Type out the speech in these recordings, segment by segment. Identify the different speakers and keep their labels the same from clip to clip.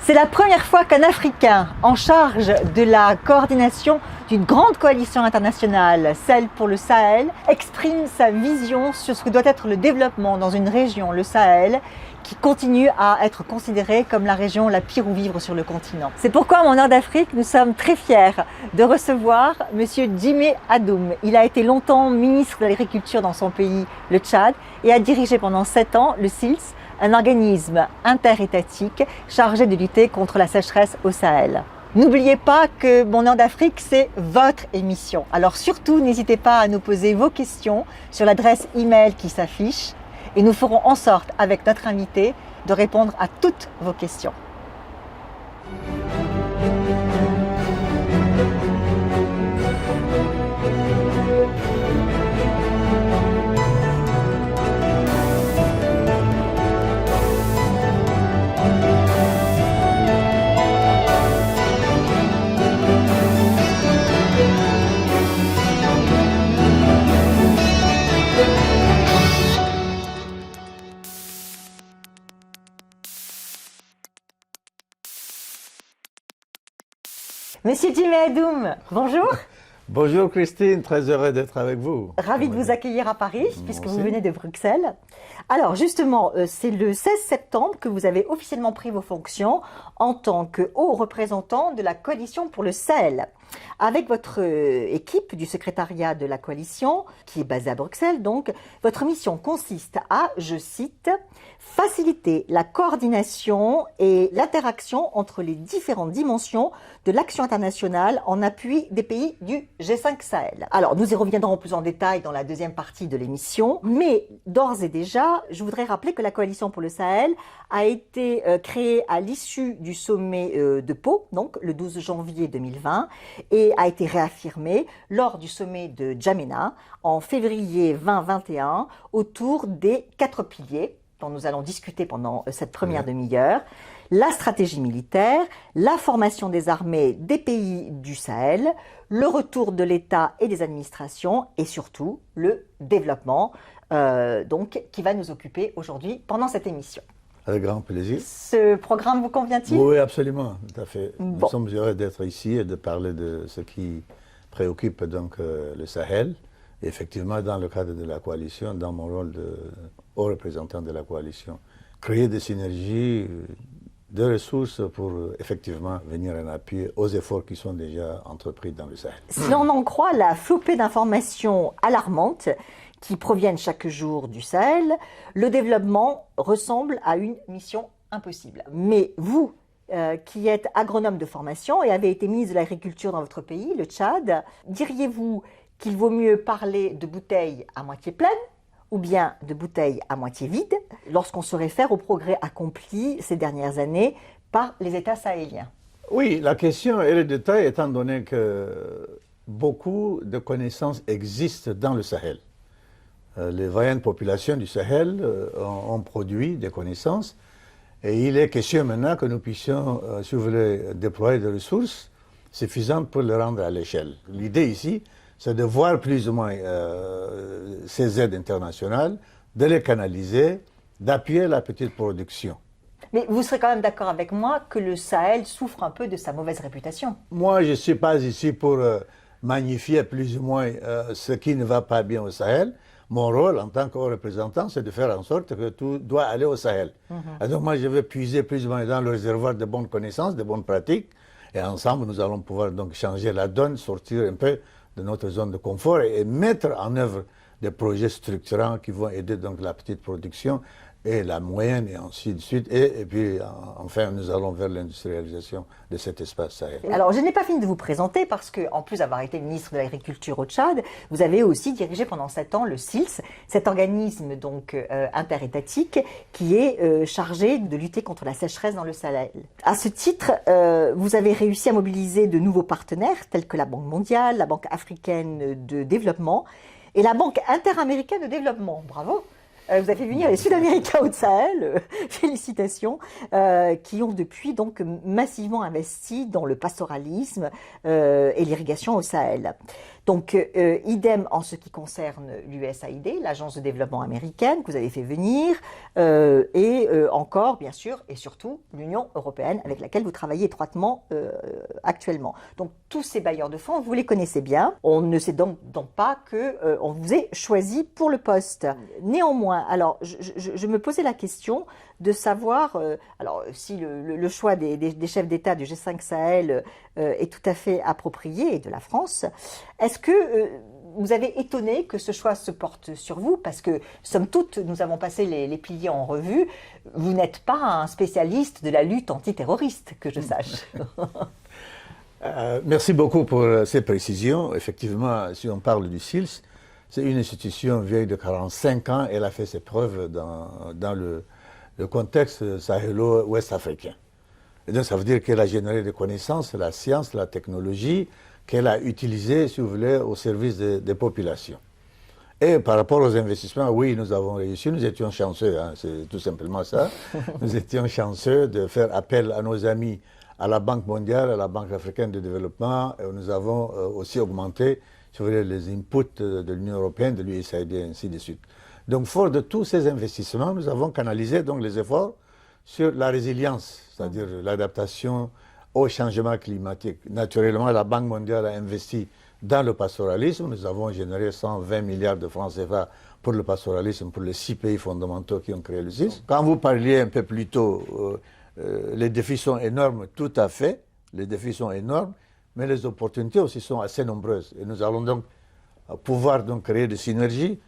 Speaker 1: C'est la première fois qu'un Africain en charge de la coordination d'une grande coalition internationale, celle pour le Sahel, exprime sa vision sur ce que doit être le développement dans une région, le Sahel, qui continue à être considérée comme la région la pire où vivre sur le continent. C'est pourquoi, à Mon Heure d'Afrique, nous sommes très fiers de recevoir M. Djimé Adoum. Il a été longtemps ministre de l'Agriculture dans son pays, le Tchad, et a dirigé pendant 7 ans le SILS, un organisme interétatique chargé de lutter contre la sécheresse au Sahel. N'oubliez pas que Mon Heure d'Afrique, c'est votre émission. Alors surtout, n'hésitez pas à nous poser vos questions sur l'adresse email qui s'affiche et nous ferons en sorte, avec notre invité, de répondre à toutes vos questions. Monsieur Djimé Adoum, bonjour.
Speaker 2: Bonjour Christine, très heureux d'être avec vous.
Speaker 1: Ravi de vous accueillir à Paris, puisque vous venez de Bruxelles. Alors justement, c'est le 16 septembre que vous avez officiellement pris vos fonctions en tant que haut représentant de la coalition pour le Sahel. Avec votre équipe du secrétariat de la coalition, qui est basée à Bruxelles, donc, votre mission consiste à, je cite, faciliter la coordination et l'interaction entre les différentes dimensions de l'action internationale en appui des pays du G5 Sahel. Alors, nous y reviendrons plus en détail dans la deuxième partie de l'émission, mais d'ores et déjà, je voudrais rappeler que la coalition pour le Sahel a été créée à l'issue du sommet de Pau, donc le 12 janvier 2020, et a été réaffirmée lors du sommet de N'Djamena en février 2021 autour des 4 piliers dont nous allons discuter pendant cette première demi-heure: la stratégie militaire, la formation des armées des pays du Sahel, le retour de l'État et des administrations et surtout le développement donc, qui va nous occuper aujourd'hui pendant cette émission.
Speaker 2: Avec grand plaisir.
Speaker 1: Ce programme vous convient-il?
Speaker 2: Oui, absolument, tout à fait.
Speaker 1: Bon.
Speaker 2: Nous sommes heureux d'être ici et de parler de ce qui préoccupe donc le Sahel. Et effectivement, dans le cadre de la coalition, dans mon rôle de haut représentant de la coalition, créer des synergies de ressources pour effectivement venir en appui aux efforts qui sont déjà entrepris dans le Sahel.
Speaker 1: Si l'on en croit la flopée d'informations alarmantes qui proviennent chaque jour du Sahel, le développement ressemble à une mission impossible. Mais vous, qui êtes agronome de formation et avez été ministre de l'Agriculture dans votre pays, le Tchad, diriez-vous qu'il vaut mieux parler de bouteilles à moitié pleines ou bien de bouteilles à moitié vides lorsqu'on se réfère aux progrès accomplis ces dernières années par les États sahéliens?
Speaker 2: Oui, la question est le détail étant donné que beaucoup de connaissances existent dans le Sahel. Les vaillantes populations du Sahel ont produit des connaissances et il est question maintenant que nous puissions, si vous voulez, déployer des ressources suffisantes pour les rendre à l'échelle. L'idée ici, c'est de voir plus ou moins ces aides internationales, de les canaliser, d'appuyer la petite production.
Speaker 1: Mais vous serez quand même d'accord avec moi que le Sahel souffre un peu de sa mauvaise réputation.
Speaker 2: Moi, je ne suis pas ici pour magnifier plus ou moins ce qui ne va pas bien au Sahel. Mon rôle en tant que haut représentant, c'est de faire en sorte que tout doit aller au Sahel. Et donc moi, je vais puiser plus ou moins dans le réservoir de bonnes connaissances, de bonnes pratiques, et ensemble, nous allons pouvoir donc changer la donne, sortir un peu de notre zone de confort et mettre en œuvre des projets structurants qui vont aider donc la petite production et la moyenne et ainsi de suite. Et puis enfin, nous allons vers l'industrialisation de cet espace Sahel.
Speaker 1: Alors, je n'ai pas fini de vous présenter parce que, en plus d'avoir été ministre de l'Agriculture au Tchad, vous avez aussi dirigé pendant 7 ans le SILS, cet organisme donc interétatique qui est chargé de lutter contre la sécheresse dans le Sahel. À ce titre, vous avez réussi à mobiliser de nouveaux partenaires tels que la Banque mondiale, la Banque africaine de développement et la Banque interaméricaine de développement. Bravo! vous avez fait venir les Sud-Américains au Sahel, félicitations, qui ont depuis donc massivement investi dans le pastoralisme et l'irrigation au Sahel. Donc, idem en ce qui concerne l'USAID, l'Agence de développement américaine que vous avez fait venir, et encore, bien sûr, et surtout, l'Union européenne avec laquelle vous travaillez étroitement actuellement. Donc, tous ces bailleurs de fonds, vous les connaissez bien. On ne sait donc pas qu'on vous ait choisi pour le poste. Néanmoins, alors, je me posais la question de savoir, alors si le choix des chefs d'État du G5 Sahel est tout à fait approprié, et de la France, est-ce que vous avez étonné que ce choix se porte sur vous? Parce que, somme toute, nous avons passé les piliers en revue. Vous n'êtes pas un spécialiste de la lutte antiterroriste, que je sache.
Speaker 2: Merci beaucoup pour ces précisions. Effectivement, si on parle du SILS, c'est une institution vieille de 45 ans. Elle a fait ses preuves dans le contexte sahélo-ouest africain. Et donc, ça veut dire qu'elle a généré des connaissances, la science, la technologie, qu'elle a utilisées, si vous voulez, au service des populations. Et par rapport aux investissements, oui, nous avons réussi, nous étions chanceux, hein, c'est tout simplement ça. Nous étions chanceux de faire appel à nos amis, à la Banque mondiale, à la Banque africaine de développement, et nous avons aussi augmenté, si vous voulez, les inputs de l'Union européenne, de l'USAID, et ainsi de suite. Donc, fort de tous ces investissements, nous avons canalisé donc les efforts sur la résilience, c'est-à-dire l'adaptation au changement climatique. Naturellement, la Banque mondiale a investi dans le pastoralisme. Nous avons généré 120 milliards de francs CFA pour le pastoralisme, pour les 6 pays fondamentaux qui ont créé le SILS. Quand vous parliez un peu plus tôt, les défis sont énormes, tout à fait. Les défis sont énormes, mais les opportunités aussi sont assez nombreuses. Et nous allons donc pouvoir donc créer des synergies,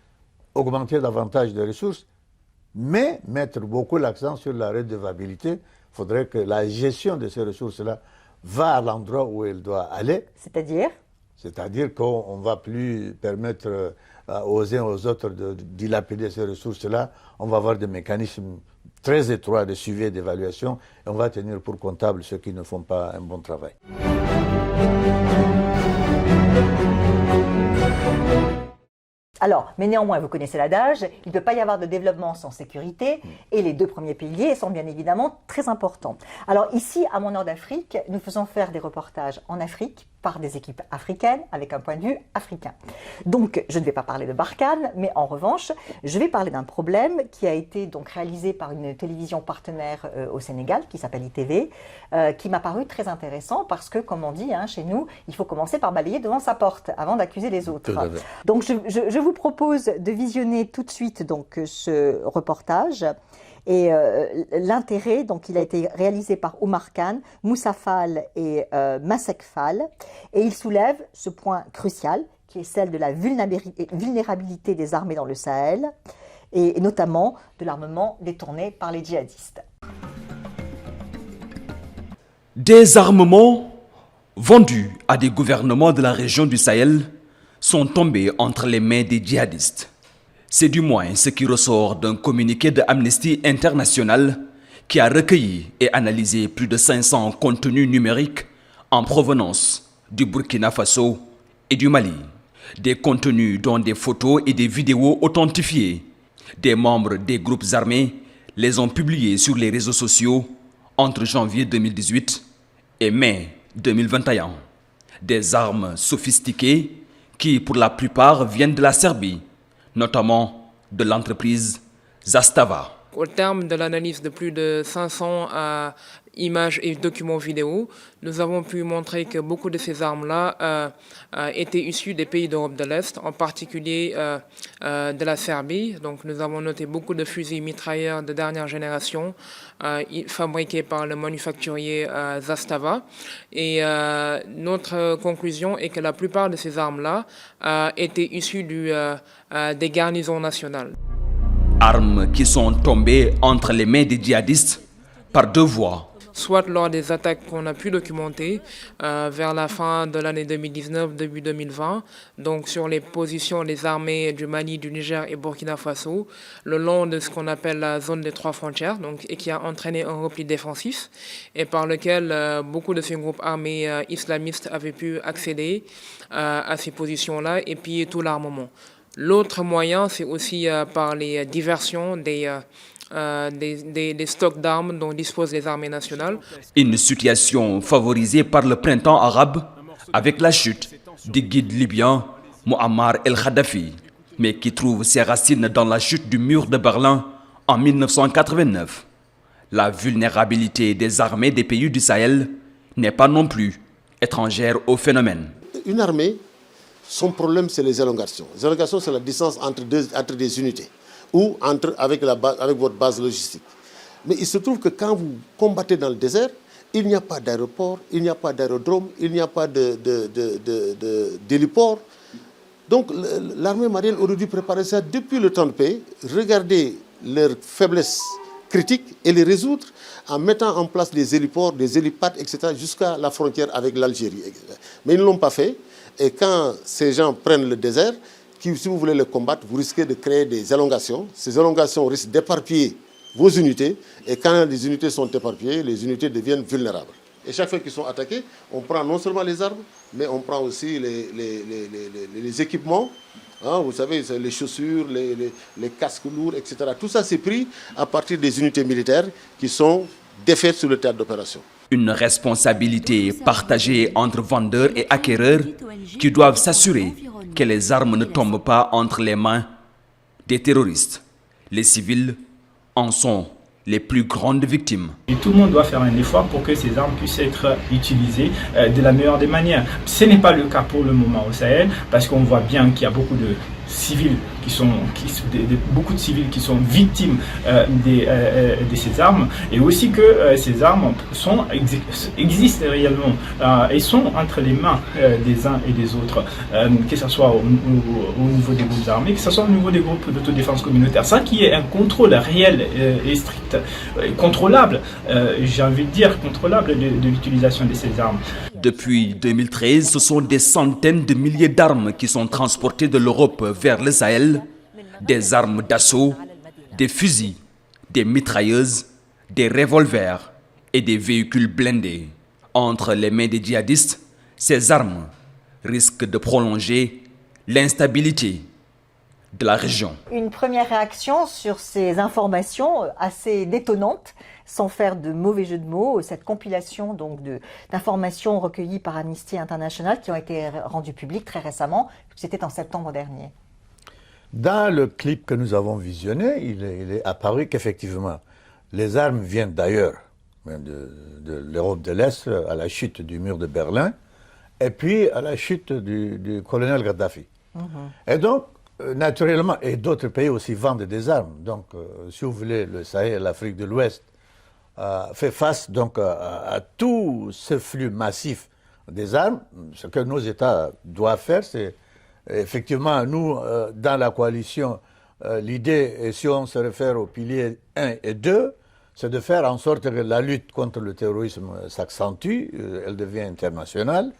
Speaker 2: augmenter davantage de ressources, mais mettre beaucoup l'accent sur la redevabilité. Il faudrait que la gestion de ces ressources-là va à l'endroit où elle doit aller.
Speaker 1: C'est-à-dire?
Speaker 2: C'est-à-dire qu'on ne va plus permettre aux uns et aux autres de dilapider ces ressources-là. On va avoir des mécanismes très étroits de suivi et d'évaluation et on va tenir pour comptable ceux qui ne font pas un bon travail.
Speaker 1: Alors, mais néanmoins, vous connaissez l'adage, il ne peut pas y avoir de développement sans sécurité, et les deux premiers piliers sont bien évidemment très importants. Alors ici, à Mon Heure d'Afrique, nous faisons faire des reportages en Afrique par des équipes africaines avec un point de vue africain. Donc, je ne vais pas parler de Barkhane, mais en revanche, je vais parler d'un problème qui a été donc réalisé par une télévision partenaire au Sénégal, qui s'appelle ITV, qui m'a paru très intéressant parce que, comme on dit, hein, chez nous, il faut commencer par balayer devant sa porte avant d'accuser les autres. Donc, je vous propose de visionner tout de suite donc ce reportage. Et l'intérêt, donc il a été réalisé par Oumar Khan, Moussa Fall et Masek Fall, et il soulève ce point crucial qui est celle de la vulnérabilité des armées dans le Sahel, et notamment de l'armement détourné par les djihadistes.
Speaker 3: Des armements vendus à des gouvernements de la région du Sahel sont tombés entre les mains des djihadistes. C'est du moins ce qui ressort d'un communiqué de Amnesty International qui a recueilli et analysé plus de 500 contenus numériques en provenance du Burkina Faso et du Mali. Des contenus dont des photos et des vidéos authentifiées. Des membres des groupes armés les ont publiés sur les réseaux sociaux entre janvier 2018 et mai 2021. Des armes sophistiquées qui, pour la plupart, viennent de la Serbie, notamment de l'entreprise Zastava.
Speaker 4: Au terme de l'analyse de plus de 500 images et documents vidéo, nous avons pu montrer que beaucoup de ces armes-là étaient issues des pays d'Europe de l'Est, en particulier de la Serbie. Donc nous avons noté beaucoup de fusils mitrailleurs de dernière génération fabriqués par le manufacturier Zastava. Et notre conclusion est que la plupart de ces armes-là étaient issues des garnisons nationales.
Speaker 3: Armes qui sont tombées entre les mains des djihadistes par deux voies.
Speaker 4: Soit lors des attaques qu'on a pu documenter vers la fin de l'année 2019, début 2020, donc sur les positions des armées du Mali, du Niger et Burkina Faso, le long de ce qu'on appelle la zone des trois frontières, donc, et qui a entraîné un repli défensif, et par lequel beaucoup de ces groupes armés islamistes avaient pu accéder à ces positions-là et piller tout l'armement. L'autre moyen, c'est aussi par les diversions des stocks d'armes dont disposent les armées nationales.
Speaker 3: Une situation favorisée par le printemps arabe avec la chute du guide libyen Muammar el-Kadhafi, mais qui trouve ses racines dans la chute du mur de Berlin en 1989. La vulnérabilité des armées des pays du Sahel n'est pas non plus étrangère au phénomène.
Speaker 5: Une armée, son problème, c'est les élongations. Les élongations, c'est la distance entre des unités ou avec votre base logistique. Mais il se trouve que quand vous combattez dans le désert, il n'y a pas d'aéroport, il n'y a pas d'aérodrome, il n'y a pas d'héliport. Donc l'armée malienne aurait dû préparer ça depuis le temps de paix, regarder leurs faiblesses critiques et les résoudre en mettant en place des héliports, des hélipads, etc., jusqu'à la frontière avec l'Algérie. Mais ils ne l'ont pas fait. Et quand ces gens prennent le désert, si vous voulez les combattre, vous risquez de créer des élongations. Ces élongations risquent d'éparpiller vos unités. Et quand les unités sont éparpillées, les unités deviennent vulnérables. Et chaque fois qu'ils sont attaqués, on prend non seulement les armes, mais on prend aussi les équipements. Hein, vous savez, les chaussures, les casques lourds, etc. Tout ça, c'est pris à partir des unités militaires qui sont défaites sur le théâtre d'opération.
Speaker 3: Une responsabilité partagée entre vendeurs et acquéreurs qui doivent s'assurer que les armes ne tombent pas entre les mains des terroristes. Les civils en sont les plus grandes victimes.
Speaker 6: Et tout le monde doit faire un effort pour que ces armes puissent être utilisées de la meilleure des manières. Ce n'est pas le cas pour le moment au Sahel, parce qu'on voit bien qu'il y a beaucoup de civils beaucoup de civils qui sont victimes de ces armes, et aussi que ces armes existent réellement et sont entre les mains des uns et des autres, que ce soit au niveau des groupes armés, que ce soit au niveau des groupes d'autodéfense communautaire, sans qu'il y ait un contrôle réel et strict, contrôlable, j'ai envie de dire contrôlable de l'utilisation de ces armes.
Speaker 3: Depuis 2013, ce sont des centaines de milliers d'armes qui sont transportées de l'Europe vers le Sahel, des armes d'assaut, des fusils, des mitrailleuses, des revolvers et des véhicules blindés. Entre les mains des djihadistes, ces armes risquent de prolonger l'instabilité de la région.
Speaker 1: Une première réaction sur ces informations assez détonnantes, sans faire de mauvais jeu de mots, cette compilation donc d'informations recueillies par Amnesty International qui ont été rendues publiques très récemment, c'était en septembre dernier.
Speaker 2: Dans le clip que nous avons visionné, il est apparu qu'effectivement, les armes viennent d'ailleurs, de l'Europe de l'Est, à la chute du mur de Berlin, et puis à la chute du colonel Kadhafi. Et donc, naturellement, et d'autres pays aussi vendent des armes. Donc, si vous voulez, le Sahel, l'Afrique de l'Ouest, fait face donc à tout ce flux massif des armes. Ce que nos États doivent faire, c'est effectivement, nous, dans la coalition, l'idée, et si on se réfère aux piliers 1 et 2, c'est de faire en sorte que la lutte contre le terrorisme s'accentue, elle devient internationale.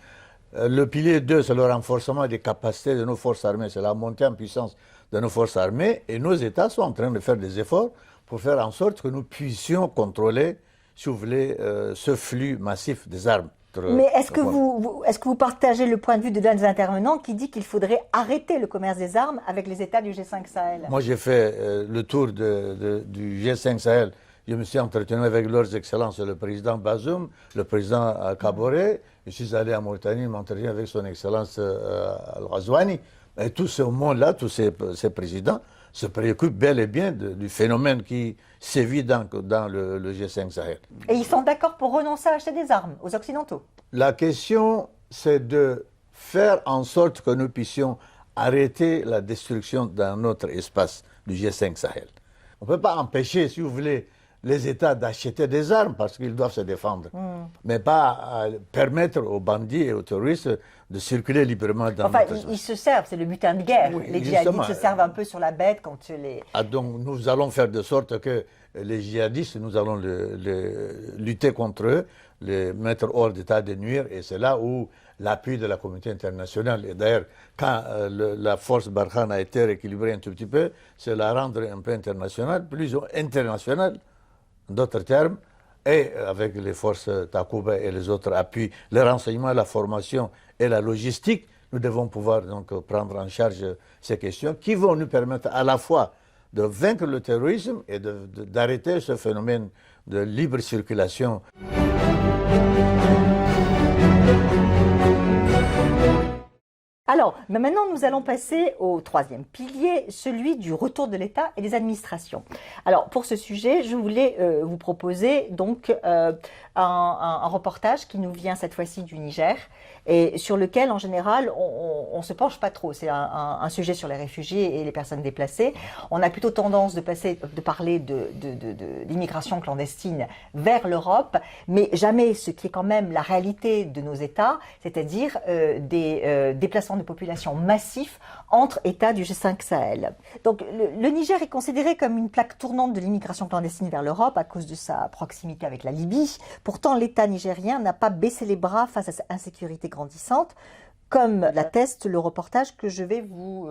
Speaker 2: Le pilier 2, c'est le renforcement des capacités de nos forces armées, c'est la montée en puissance de nos forces armées, et nos États sont en train de faire des efforts pour faire en sorte que nous puissions contrôler, si vous voulez, ce flux massif des armes.
Speaker 1: Mais est-ce que vous partagez le point de vue de l'un des intervenants qui dit qu'il faudrait arrêter le commerce des armes avec les États du G5 Sahel?
Speaker 2: Moi, j'ai fait le tour du G5 Sahel. Je me suis entretenu avec leurs excellences, le président Bazoum, le président Kaboré. Je suis allé en Mauritanie, m'entretenu avec son excellence Al-Ghazouani. Et tout ce monde-là, tous ces présidents, se préoccupent bel et bien du phénomène qui sévit dans le G5 Sahel.
Speaker 1: Et ils sont d'accord pour renoncer à acheter des armes aux Occidentaux?
Speaker 2: La question, c'est de faire en sorte que nous puissions arrêter la destruction dans notre espace du G5 Sahel. On ne peut pas empêcher, si vous voulez, les États d'acheter des armes parce qu'ils doivent se défendre, mais pas permettre aux bandits et aux terroristes de circuler librement dans notre espace.
Speaker 1: Ils se servent, c'est le butin de guerre.
Speaker 2: Oui,
Speaker 1: les djihadistes se servent un peu sur la bête quand les...
Speaker 2: Donc nous allons faire de sorte que les djihadistes, nous allons lutter contre eux, les mettre hors d'état de nuire, et c'est là où l'appui de la communauté internationale, et d'ailleurs quand la force Barkhane a été rééquilibrée un tout petit peu, c'est la rendre un peu internationale, plus internationale, d'autres termes, et avec les forces Takuba et les autres appuis, le renseignement, la formation et la logistique, nous devons pouvoir donc prendre en charge ces questions qui vont nous permettre à la fois de vaincre le terrorisme et d'arrêter ce phénomène de libre circulation.
Speaker 1: Alors, mais maintenant, nous allons passer au troisième pilier, celui du retour de l'État et des administrations. Alors, pour ce sujet, je voulais vous proposer donc un reportage qui nous vient cette fois-ci du Niger et sur lequel, en général, on se penche pas trop. C'est un sujet sur les réfugiés et les personnes déplacées. On a plutôt tendance de parler de l'immigration clandestine vers l'Europe, mais jamais ce qui est quand même la réalité de nos États, c'est-à-dire des déplacements de population massifs entre États du G5 Sahel. Donc le Niger est considéré comme une plaque tournante de l'immigration clandestine vers l'Europe à cause de sa proximité avec la Libye. Pourtant, l'État nigérien n'a pas baissé les bras face à cette insécurité grandissante, comme l'atteste le reportage que je vais vous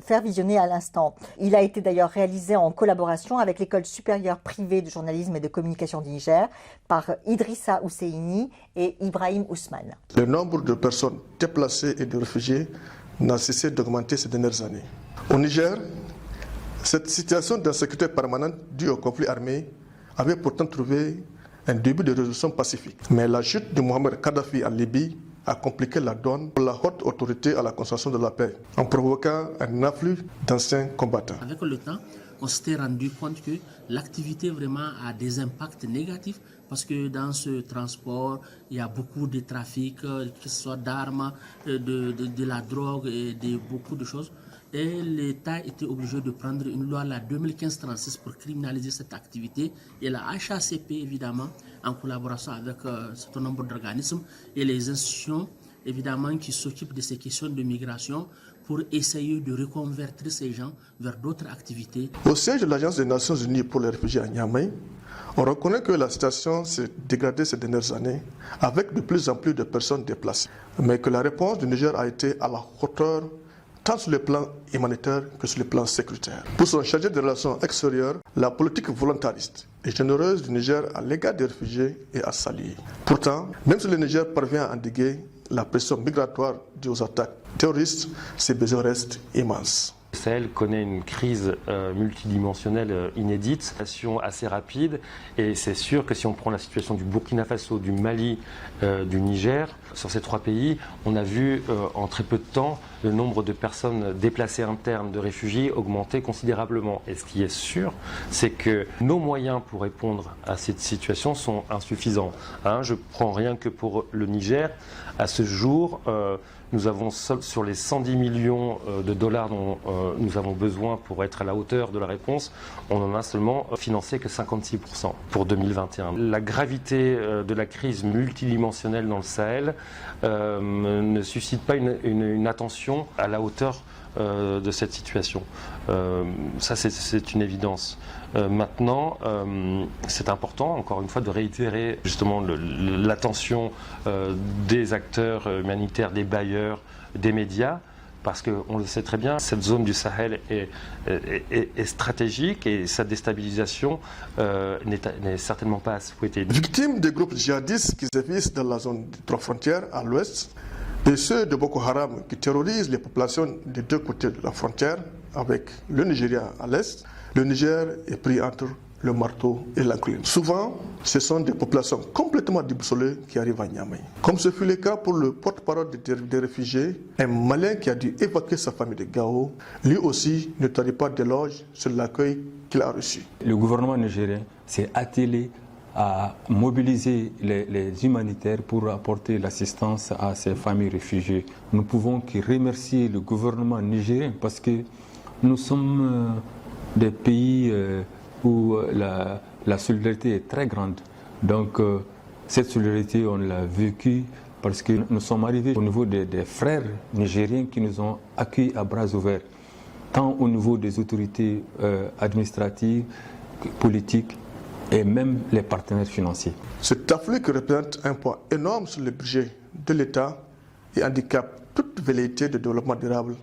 Speaker 1: faire visionner à l'instant. Il a été d'ailleurs réalisé en collaboration avec l'École supérieure privée de journalisme et de communication du Niger par Idrissa Ousseini et Ibrahim Ousmane.
Speaker 7: Le nombre de personnes déplacées et de réfugiés n'a cessé d'augmenter ces dernières années. Au Niger, cette situation d'insécurité permanente due au conflit armé avait pourtant trouvé un début de résolution pacifique. Mais la chute de Mohamed Kadhafi en Libye a compliqué la donne pour la haute autorité à la construction de la paix, en provoquant un afflux d'anciens combattants.
Speaker 8: Avec le temps, on s'était rendu compte que l'activité vraiment a des impacts négatifs parce que dans ce transport, il y a beaucoup de trafic, que ce soit d'armes, de la drogue et de beaucoup de choses. Et l'État était obligé de prendre une loi, la 2015-36, pour criminaliser cette activité. Et la HACP, évidemment, en collaboration avec un certain nombre d'organismes et les institutions, évidemment, qui s'occupent de ces questions de migration, pour essayer de reconvertir ces gens vers d'autres activités.
Speaker 7: Au siège de l'Agence des Nations Unies pour les réfugiés à Niamey, on reconnaît que la situation s'est dégradée ces dernières années avec de plus en plus de personnes déplacées, mais que la réponse du Niger a été à la hauteur tant sur le plan humanitaire que sur le plan sécuritaire. Pour son chargé de relations extérieures, la politique volontariste et généreuse du Niger à l'égard des réfugiés est à saluer. Pourtant, même si le Niger parvient à endiguer la pression migratoire due aux attaques terroristes, ses besoins restent immenses.
Speaker 9: Le Sahel connaît une crise multidimensionnelle inédite, situation assez rapide, et c'est sûr que si on prend la situation du Burkina Faso, du Mali, du Niger, sur ces trois pays, on a vu en très peu de temps le nombre de personnes déplacées internes, de réfugiés, augmenter considérablement. Et ce qui est sûr, c'est que nos moyens pour répondre à cette situation sont insuffisants. Je prends rien que pour le Niger. À ce jour, nous avons sur les 110 millions de dollars dont nous avons besoin pour être à la hauteur de la réponse, on n'en a seulement financé que 56% pour 2021. La gravité de la crise multidimensionnelle dans le Sahel ne suscite pas une attention à la hauteur de cette situation. Ça, c'est une évidence. Maintenant, c'est important, encore une fois, de réitérer justement l'attention des acteurs humanitaires, des bailleurs, des médias, parce qu'on le sait très bien, cette zone du Sahel est stratégique et sa déstabilisation n'est certainement pas à souhaiter.
Speaker 7: Victimes des groupes djihadistes qui sévissent dans la zone des trois frontières à l'ouest, et ceux de Boko Haram qui terrorisent les populations des deux côtés de la frontière avec le Nigeria à l'est, le Niger est pris entre le marteau et l'enclume. Souvent, ce sont des populations complètement déboussolées qui arrivent à Niamey. Comme ce fut le cas pour le porte-parole des réfugiés, un Malien qui a dû évacuer sa famille de Gao, lui aussi ne tarit pas d'éloges sur l'accueil qu'il a reçu.
Speaker 10: Le gouvernement nigérien s'est attelé à mobiliser les humanitaires pour apporter l'assistance à ces familles réfugiées. Nous pouvons que remercier le gouvernement nigérien parce que nous sommes des pays où la solidarité est très grande. Donc cette solidarité, on l'a vécue parce que nous sommes arrivés au niveau des frères nigériens qui nous ont accueillis à bras ouverts, tant au niveau des autorités administratives, politiques, et même les partenaires financiers.
Speaker 7: Cet afflux qui représente un poids énorme sur le budget de l'État et handicape toute velléité de développement durable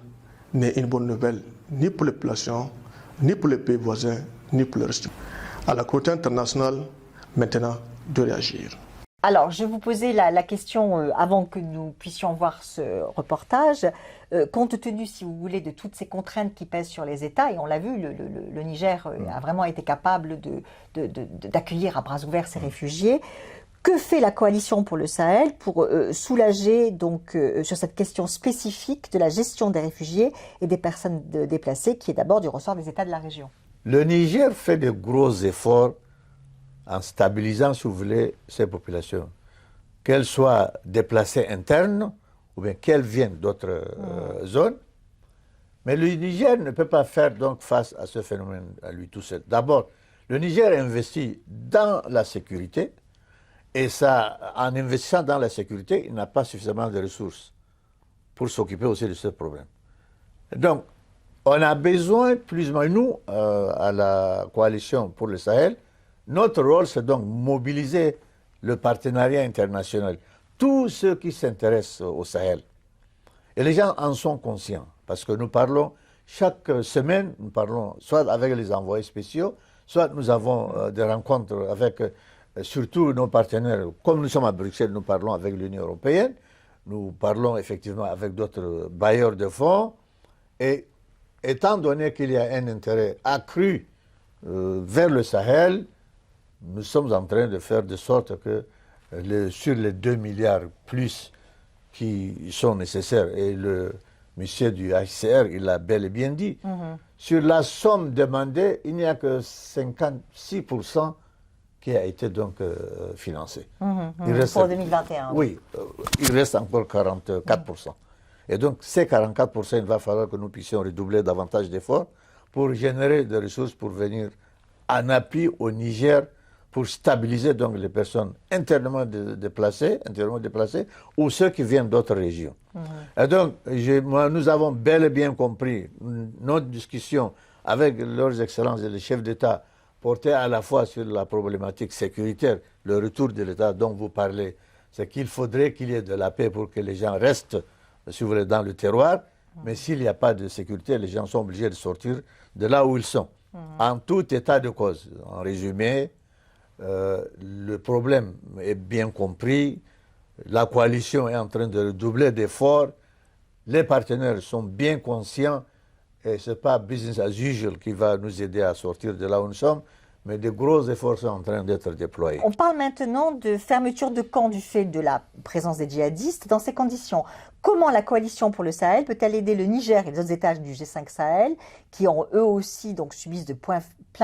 Speaker 7: n'est une bonne nouvelle ni pour les populations, ni pour les pays voisins, ni pour le reste. À la communauté internationale, maintenant, de réagir.
Speaker 1: Alors, je vous posais la question avant que nous puissions voir ce reportage. Compte tenu, si vous voulez, de toutes ces contraintes qui pèsent sur les États, et on l'a vu, le Niger a vraiment été capable d'accueillir à bras ouverts ces réfugiés. Que fait la coalition pour le Sahel pour soulager donc sur cette question spécifique de la gestion des réfugiés et des personnes déplacées, qui est d'abord du ressort des États de la région?
Speaker 2: Le Niger fait de gros efforts en stabilisant, si vous voulez, ces populations, qu'elles soient déplacées internes ou bien qu'elles viennent d'autres zones. Mais le Niger ne peut pas faire donc face à ce phénomène à lui tout seul. D'abord, le Niger investit dans la sécurité, et ça, en investissant dans la sécurité, il n'a pas suffisamment de ressources pour s'occuper aussi de ce problème. Donc, on a besoin, plus ou moins, nous, à la coalition pour le Sahel, notre rôle, c'est donc mobiliser le partenariat international, tous ceux qui s'intéressent au Sahel. Et les gens en sont conscients, parce que nous parlons, chaque semaine, nous parlons soit avec les envoyés spéciaux, soit nous avons des rencontres avec surtout nos partenaires. Comme nous sommes à Bruxelles, nous parlons avec l'Union européenne, nous parlons effectivement avec d'autres bailleurs de fonds, et étant donné qu'il y a un intérêt accru vers le Sahel, nous sommes en train de faire de sorte que sur les 2 milliards plus qui sont nécessaires, et le monsieur du HCR, il l'a bel et bien dit, sur la somme demandée, il n'y a que 56% qui a été donc financé.
Speaker 1: Il reste, pour 2021.
Speaker 2: Oui, il reste encore 44%. Et donc, ces 44%, il va falloir que nous puissions redoubler davantage d'efforts pour générer des ressources pour venir en appui au Niger, pour stabiliser donc les personnes internement déplacées ou ceux qui viennent d'autres régions. Et donc, nous avons bel et bien compris notre discussion avec leurs excellences et les chefs d'État portée à la fois sur la problématique sécuritaire, le retour de l'État dont vous parlez, c'est qu'il faudrait qu'il y ait de la paix pour que les gens restent, si vous voulez, dans le terroir, mais s'il n'y a pas de sécurité, les gens sont obligés de sortir de là où ils sont. En tout état de cause. En résumé, le problème est bien compris, la coalition est en train de redoubler d'efforts, les partenaires sont bien conscients, et ce n'est pas business as usual qui va nous aider à sortir de là où nous sommes, mais de gros efforts sont en train d'être déployés.
Speaker 1: On parle maintenant de fermeture de camps du fait de la présence des djihadistes. Dans ces conditions, comment la coalition pour le Sahel peut-elle aider le Niger et les autres États du G5 Sahel, qui ont eux aussi donc subissent de plein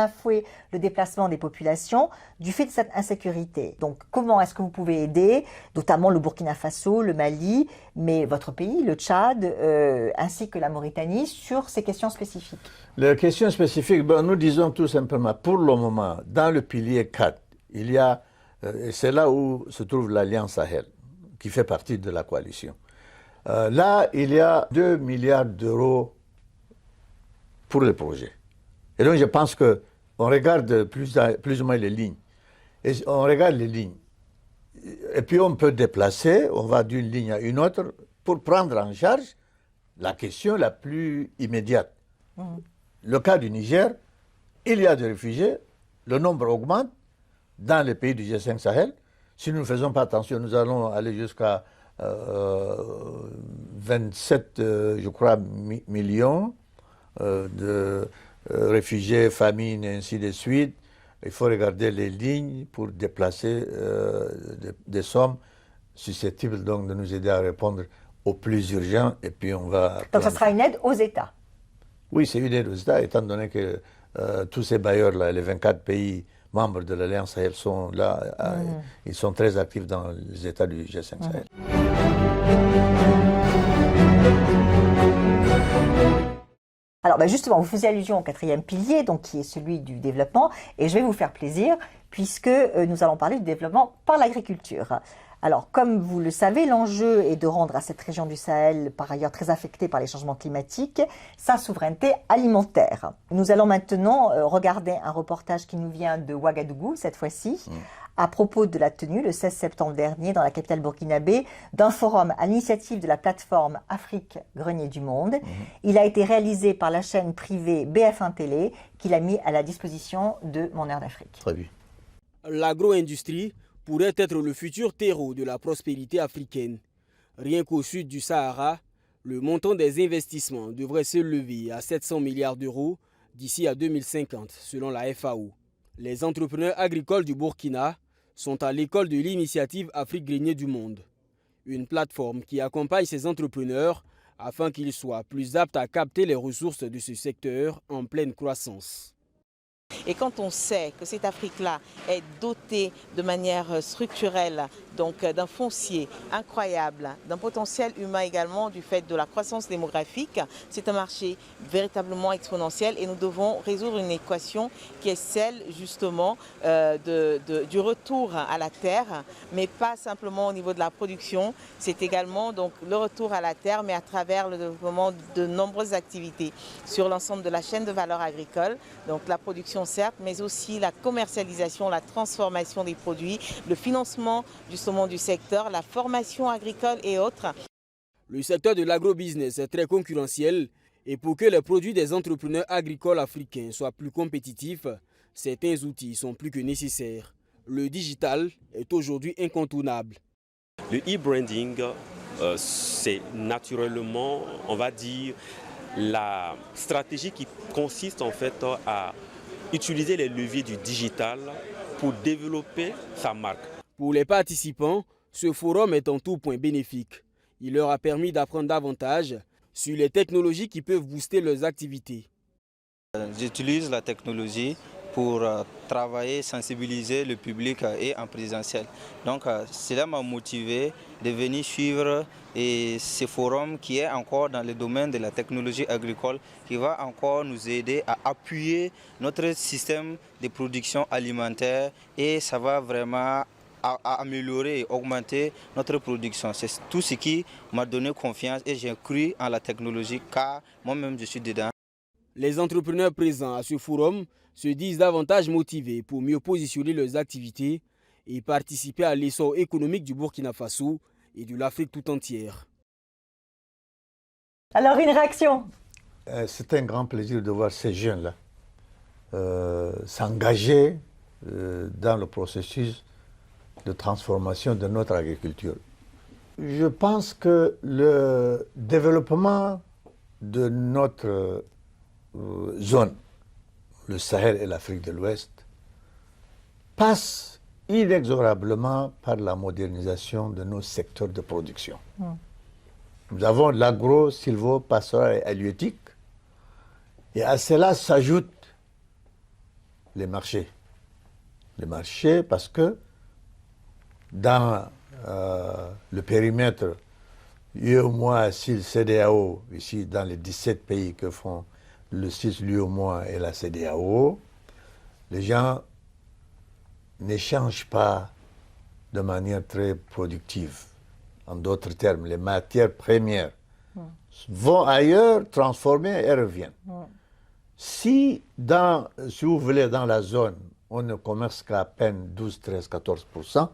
Speaker 1: fouet le déplacement des populations du fait de cette insécurité? Donc comment est-ce que vous pouvez aider, notamment le Burkina Faso, le Mali, mais votre pays, le Tchad, ainsi que la Mauritanie, sur ces questions spécifiques?
Speaker 2: Les questions spécifiques, nous disons tout simplement, pour le moment, dans le pilier 4, il y a, c'est là où se trouve l'Alliance Sahel, qui fait partie de la coalition. Là, il y a 2 milliards d'euros pour le projet. Et donc, je pense qu'on regarde plus ou moins les lignes. Et on regarde les lignes. Et puis, on peut déplacer, on va d'une ligne à une autre, pour prendre en charge la question la plus immédiate. Le cas du Niger, il y a des réfugiés, le nombre augmente dans les pays du G5 Sahel. Si nous ne faisons pas attention, nous allons aller jusqu'à 27, je crois, millions de réfugiés, famines, et ainsi de suite. Il faut regarder les lignes pour déplacer des sommes susceptibles donc de nous aider à répondre aux plus urgents. Et puis on va...
Speaker 1: Donc ce sera une aide aux États?
Speaker 2: Oui, c'est une aide aux États, étant donné que tous ces bailleurs-là, les 24 pays membres de l'Alliance Sahel sont là, ils sont très actifs dans les États du G5 Sahel.
Speaker 1: Alors justement, vous faisiez allusion au 4e pilier, donc qui est celui du développement, et je vais vous faire plaisir, puisque nous allons parler du développement par l'agriculture. Alors, comme vous le savez, l'enjeu est de rendre à cette région du Sahel, par ailleurs très affectée par les changements climatiques, sa souveraineté alimentaire. Nous allons maintenant regarder un reportage qui nous vient de Ouagadougou, cette fois-ci, à propos de la tenue, le 16 septembre dernier, dans la capitale burkinabé, d'un forum à l'initiative de la plateforme Afrique Grenier du Monde. Il a été réalisé par la chaîne privée BF1 Télé, qu'il a mis à la disposition de Mon Heure d'Afrique.
Speaker 2: Très bien.
Speaker 11: L'agro-industrie pourrait être le futur terreau de la prospérité africaine. Rien qu'au sud du Sahara, le montant des investissements devrait s'élever à 700 milliards d'euros d'ici à 2050, selon la FAO. Les entrepreneurs agricoles du Burkina sont à l'école de l'initiative Afrique Grenier du Monde, une plateforme qui accompagne ces entrepreneurs afin qu'ils soient plus aptes à capter les ressources de ce secteur en pleine croissance.
Speaker 12: Et quand on sait que cette Afrique-là est dotée de manière structurelle, donc d'un foncier incroyable, d'un potentiel humain également du fait de la croissance démographique, c'est un marché véritablement exponentiel et nous devons résoudre une équation qui est celle justement du retour à la terre, mais pas simplement au niveau de la production, c'est également donc le retour à la terre, mais à travers le développement de nombreuses activités sur l'ensemble de la chaîne de valeur agricole, donc la production certes, mais aussi la commercialisation, la transformation des produits, le financement justement du secteur, la formation agricole et autres.
Speaker 11: Le secteur de l'agrobusiness est très concurrentiel et pour que les produits des entrepreneurs agricoles africains soient plus compétitifs, certains outils sont plus que nécessaires. Le digital est aujourd'hui incontournable.
Speaker 13: Le e-branding, c'est naturellement, on va dire, la stratégie qui consiste en fait à utiliser les leviers du digital pour développer sa marque.
Speaker 11: Pour les participants, ce forum est en tout point bénéfique. Il leur a permis d'apprendre davantage sur les technologies qui peuvent booster leurs activités.
Speaker 14: J'utilise la technologie pour travailler, sensibiliser le public et en présentiel. Donc cela m'a motivé de venir suivre ce forum qui est encore dans le domaine de la technologie agricole, qui va encore nous aider à appuyer notre système de production alimentaire et ça va vraiment améliorer et augmenter notre production. C'est tout ce qui m'a donné confiance et j'ai cru en la technologie car moi-même je suis dedans.
Speaker 11: Les entrepreneurs présents à ce forum se disent davantage motivés pour mieux positionner leurs activités et participer à l'essor économique du Burkina Faso et de l'Afrique tout entière.
Speaker 1: Alors, une réaction?
Speaker 2: C'est un grand plaisir de voir ces jeunes-là s'engager dans le processus de transformation de notre agriculture. Je pense que le développement de notre zone, le Sahel et l'Afrique de l'Ouest, passe inexorablement par la modernisation de nos secteurs de production. Nous avons l'agro, sylvo, pastoral et halieutique, et à cela s'ajoutent les marchés. Les marchés parce que dans le périmètre UEMOA, SIL, CEDEAO, ici dans les 17 pays que font le 6 l'UEMOA et la CEDEAO, les gens n'échangent pas de manière très productive. En d'autres termes, les matières premières vont ailleurs, transformer et reviennent. Si vous voulez, dans la zone, on ne commerce qu'à peine 12, 13, 14%,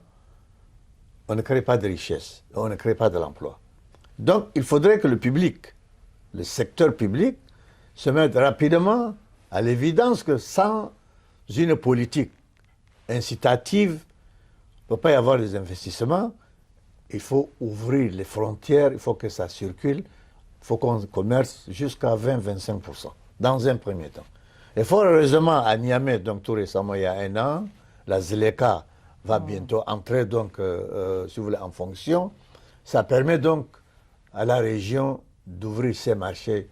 Speaker 2: on ne crée pas de richesse, on ne crée pas de l'emploi. Donc, il faudrait que le public, le secteur public, se mette rapidement à l'évidence que sans une politique incitative, il ne peut pas y avoir des investissements. Il faut ouvrir les frontières, il faut que ça circule, il faut qu'on commerce jusqu'à 20-25%, dans un premier temps. Et fort heureusement, à Niamey, donc tout récemment, il y a un an, la ZLECA va bientôt entrer donc, si vous voulez, en fonction. Ça permet donc à la région d'ouvrir ses marchés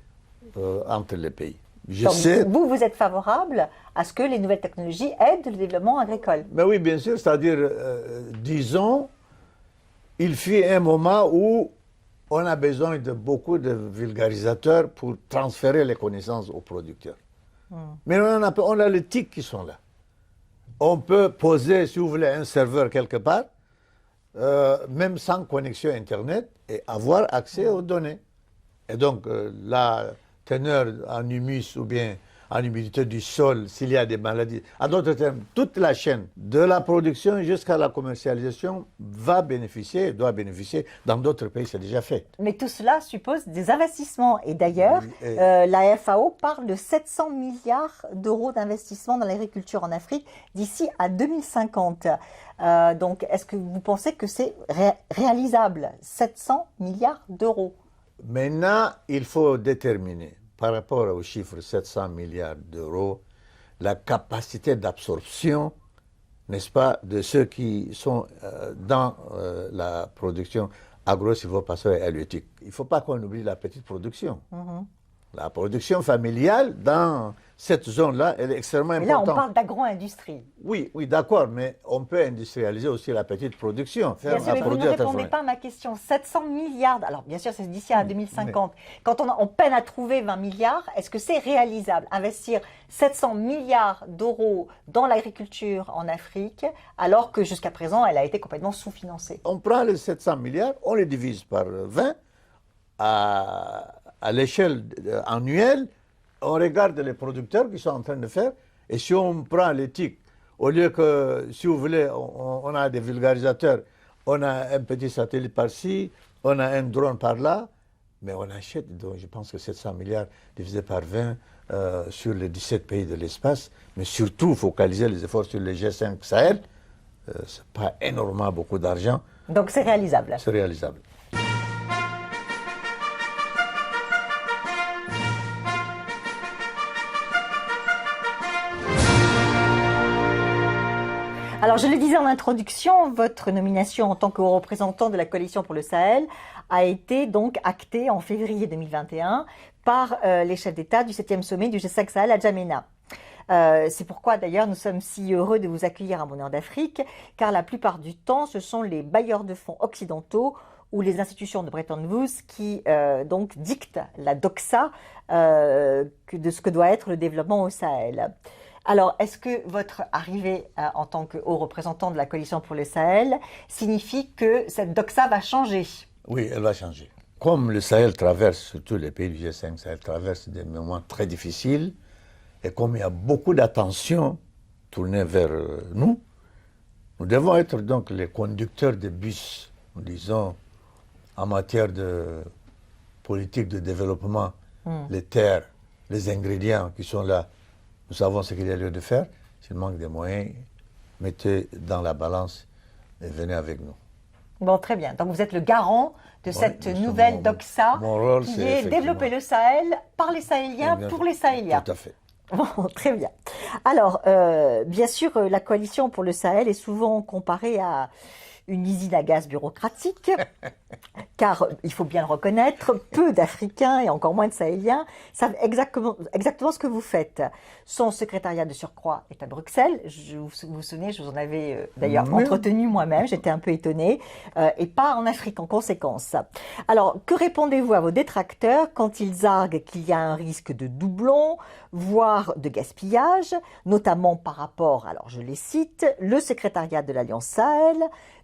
Speaker 2: entre les pays.
Speaker 1: Donc, vous êtes favorable à ce que les nouvelles technologies aident le développement agricole?
Speaker 2: Mais oui, bien sûr, c'est-à-dire, disons, il fut un moment où on a besoin de beaucoup de vulgarisateurs pour transférer les connaissances aux producteurs. Mais on a les TIC qui sont là. On peut poser, si vous voulez, un serveur quelque part, même sans connexion Internet, et avoir accès aux données. Et donc, la teneur en humus ou bien en humidité du sol, s'il y a des maladies. En d'autres termes, toute la chaîne, de la production jusqu'à la commercialisation, va bénéficier, doit bénéficier. Dans d'autres pays, c'est déjà fait.
Speaker 1: Mais tout cela suppose des investissements. Et d'ailleurs, la FAO parle de 700 milliards d'euros d'investissement dans l'agriculture en Afrique d'ici à 2050. Donc, est-ce que vous pensez que c'est réalisable, 700 milliards d'euros?
Speaker 2: Maintenant, il faut déterminer, par rapport au chiffre 700 milliards d'euros, la capacité d'absorption, n'est-ce pas, de ceux qui sont dans la production agro-silvopastorale et halieutique. Il ne faut pas qu'on oublie la petite production. La production familiale dans cette zone-là, elle est extrêmement importante.
Speaker 1: Et là, on parle d'agro-industrie.
Speaker 2: Oui, oui, d'accord, mais on peut industrialiser aussi la petite production.
Speaker 1: Bien sûr, mais vous ne répondez pas à ma question. 700 milliards, alors bien sûr, c'est d'ici à 2050. Quand on peine à trouver 20 milliards, est-ce que c'est réalisable? Investir 700 milliards d'euros dans l'agriculture en Afrique, alors que jusqu'à présent, elle a été complètement sous-financée?
Speaker 2: On prend les 700 milliards, on les divise par 20 à l'échelle annuelle. On regarde les producteurs qui sont en train de faire, et si on prend l'éthique, au lieu que, si vous voulez, on a des vulgarisateurs, on a un petit satellite par-ci, on a un drone par-là, mais on achète, donc je pense que 700 milliards divisé par 20 sur les 17 pays de l'espace, mais surtout focaliser les efforts sur les G5 Sahel, ce n'est pas énormément beaucoup d'argent.
Speaker 1: Donc c'est réalisable.
Speaker 2: C'est réalisable.
Speaker 1: Alors, je le disais en introduction, votre nomination en tant que haut représentant de la coalition pour le Sahel a été donc actée en février 2021 par les chefs d'État du 7e sommet du G5 Sahel à Djamena. C'est pourquoi d'ailleurs nous sommes si heureux de vous accueillir à Bonheur d'Afrique, car la plupart du temps, ce sont les bailleurs de fonds occidentaux ou les institutions de Bretton Woods qui donc dictent la doxa de ce que doit être le développement au Sahel. Alors, est-ce que votre arrivée en tant que haut représentant de la coalition pour le Sahel signifie que cette doxa va changer?
Speaker 2: Oui, elle va changer. Comme le Sahel traverse, surtout les pays du G5 Sahel traversent des moments très difficiles, et comme il y a beaucoup d'attention tournée vers nous, nous devons être donc les conducteurs de bus, disons, en matière de politique de développement, les terres, les ingrédients qui sont là. Nous savons ce qu'il y a lieu de faire. S'il manque des moyens, mettez dans la balance et venez avec nous.
Speaker 1: Bon, très bien. Donc vous êtes le garant de cette nouvelle doxa qui est développer le Sahel par les Sahéliens, pour les Sahéliens.
Speaker 2: Tout à fait.
Speaker 1: Bon, très bien. Alors, bien sûr, la coalition pour le Sahel est souvent comparée à une usine à gaz bureaucratique, car, il faut bien le reconnaître, peu d'Africains et encore moins de Sahéliens savent exactement ce que vous faites. Son secrétariat de surcroît est à Bruxelles. Vous vous souvenez, je vous en avais d'ailleurs entretenu moi-même, j'étais un peu étonnée, et pas en Afrique en conséquence. Alors, que répondez-vous à vos détracteurs quand ils arguent qu'il y a un risque de doublon, voire de gaspillage, notamment par rapport, alors je les cite, le secrétariat de l'Alliance Sahel,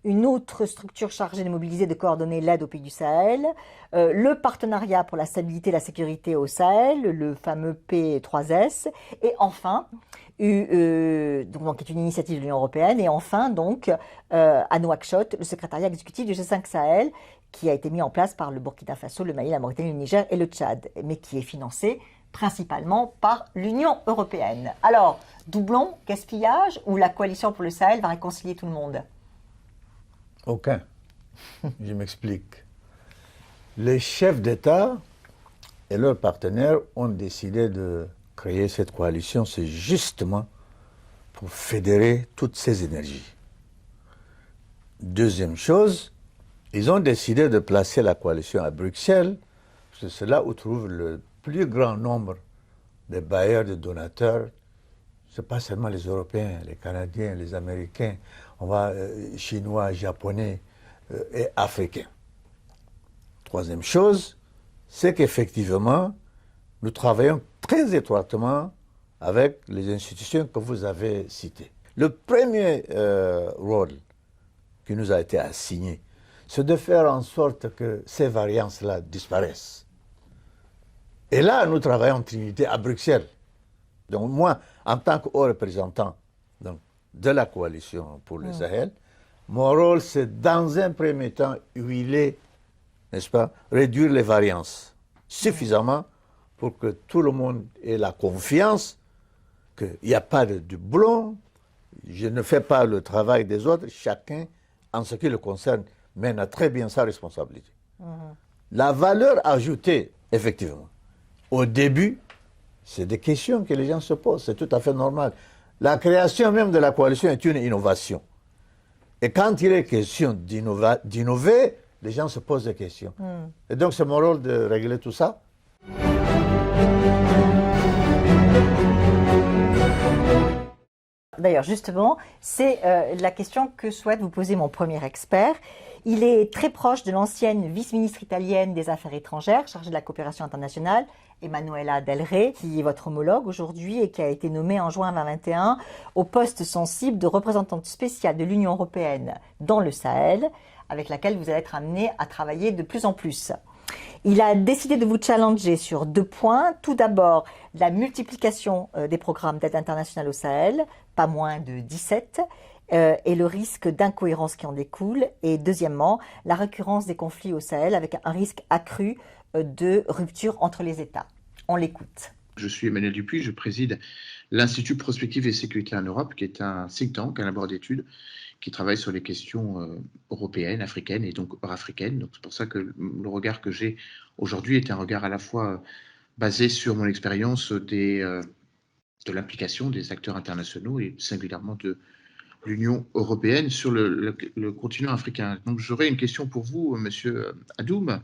Speaker 1: une autre structure chargée de mobiliser et de coordonner l'aide aux pays du Sahel, le partenariat pour la stabilité et la sécurité au Sahel, le fameux P3S, et enfin, donc, qui est une initiative de l'Union européenne, et enfin, donc, à Nouakchott, le secrétariat exécutif du G5 Sahel, qui a été mis en place par le Burkina Faso, le Mali, la Mauritanie, le Niger et le Tchad, mais qui est financé principalement par l'Union européenne. Alors, doublon, gaspillage, ou la coalition pour le Sahel va réconcilier tout le monde?
Speaker 2: Aucun. Je m'explique. Les chefs d'État et leurs partenaires ont décidé de créer cette coalition, c'est justement pour fédérer toutes ces énergies. Deuxième chose, ils ont décidé de placer la coalition à Bruxelles, parce que c'est là où trouve le plus grand nombre de bailleurs, de donateurs. Ce n'est pas seulement les Européens, les Canadiens, les Américains, on va Chinois, Japonais et Africains. Troisième chose, c'est qu'effectivement, nous travaillons très étroitement avec les institutions que vous avez citées. Le premier rôle qui nous a été assigné, c'est de faire en sorte que ces variances-là disparaissent. Et là, nous travaillons en Trinité à Bruxelles. Donc moi, en tant que haut représentant donc, de la coalition pour le Sahel, mon rôle, c'est dans un premier temps huiler, n'est-ce pas, réduire les variances suffisamment pour que tout le monde ait la confiance qu'il n'y a pas de doublon, je ne fais pas le travail des autres, chacun, en ce qui le concerne, mène à très bien sa responsabilité. La valeur ajoutée, effectivement, au début, c'est des questions que les gens se posent, c'est tout à fait normal. La création même de la coalition est une innovation. Et quand il est question d'innover, les gens se posent des questions. Et donc c'est mon rôle de régler tout ça.
Speaker 1: D'ailleurs, justement, c'est la question que souhaite vous poser mon premier expert. Il est très proche de l'ancienne vice-ministre italienne des Affaires étrangères, chargée de la coopération internationale, Emanuela Del Re, qui est votre homologue aujourd'hui et qui a été nommée en juin 2021 au poste sensible de représentante spéciale de l'Union européenne dans le Sahel, avec laquelle vous allez être amené à travailler de plus en plus. Il a décidé de vous challenger sur 2 points. Tout d'abord, la multiplication des programmes d'aide internationale au Sahel, pas moins de 17, et le risque d'incohérence qui en découle. Et deuxièmement, la récurrence des conflits au Sahel avec un risque accru de rupture entre les États. On l'écoute.
Speaker 15: Je suis Emmanuel Dupuis, je préside l'Institut Prospective et Sécurité en Europe, qui est un think tank, un laboratoire d'études qui travaille sur les questions européennes, africaines et donc hors-africaines. Donc c'est pour ça que le regard que j'ai aujourd'hui est un regard à la fois basé sur mon expérience de l'implication des acteurs internationaux et singulièrement de l'Union européenne sur le continent africain. Donc j'aurais une question pour vous, Monsieur Adoum,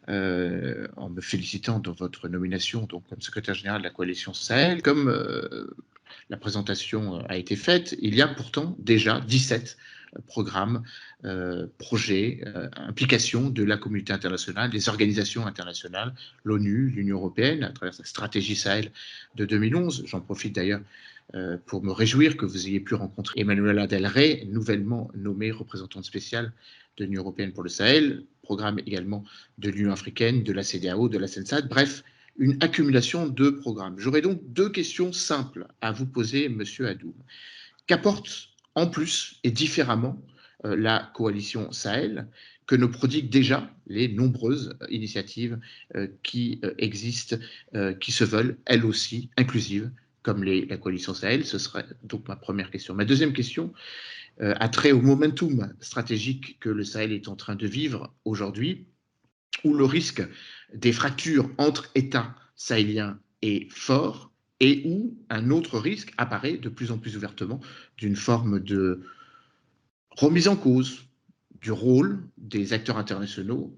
Speaker 15: en me félicitant de votre nomination donc, comme secrétaire général de la coalition Sahel. Comme la présentation a été faite, il y a pourtant déjà 17 programmes, projets, implications de la communauté internationale, des organisations internationales, l'ONU, l'Union européenne, à travers sa stratégie Sahel de 2011. J'en profite d'ailleurs pour me réjouir que vous ayez pu rencontrer Emanuela Del Re, nouvellement nommée représentante spéciale de l'Union européenne pour le Sahel, programme également de l'Union africaine, de la CEDEAO, de la CENSAD, bref, une accumulation de programmes. J'aurais donc 2 questions simples à vous poser, Monsieur Adoum. Qu'apporte en plus et différemment la coalition Sahel que ne prodiguent déjà les nombreuses initiatives qui existent, qui se veulent elles aussi inclusives, comme la coalition Sahel? Ce serait donc ma première question. Ma deuxième question a trait au momentum stratégique que le Sahel est en train de vivre aujourd'hui, où le risque des fractures entre États sahéliens est fort et où un autre risque apparaît de plus en plus ouvertement d'une forme de remise en cause du rôle des acteurs internationaux,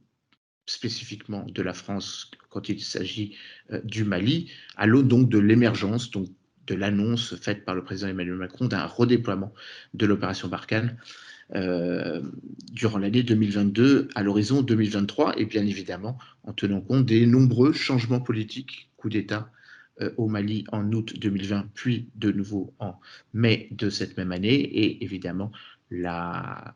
Speaker 15: spécifiquement de la France quand il s'agit du Mali, à l'aune donc de l'émergence, donc de l'annonce faite par le président Emmanuel Macron d'un redéploiement de l'opération Barkhane durant l'année 2022 à l'horizon 2023, et bien évidemment en tenant compte des nombreux changements politiques, coup d'État au Mali en août 2020, puis de nouveau en mai de cette même année, et évidemment la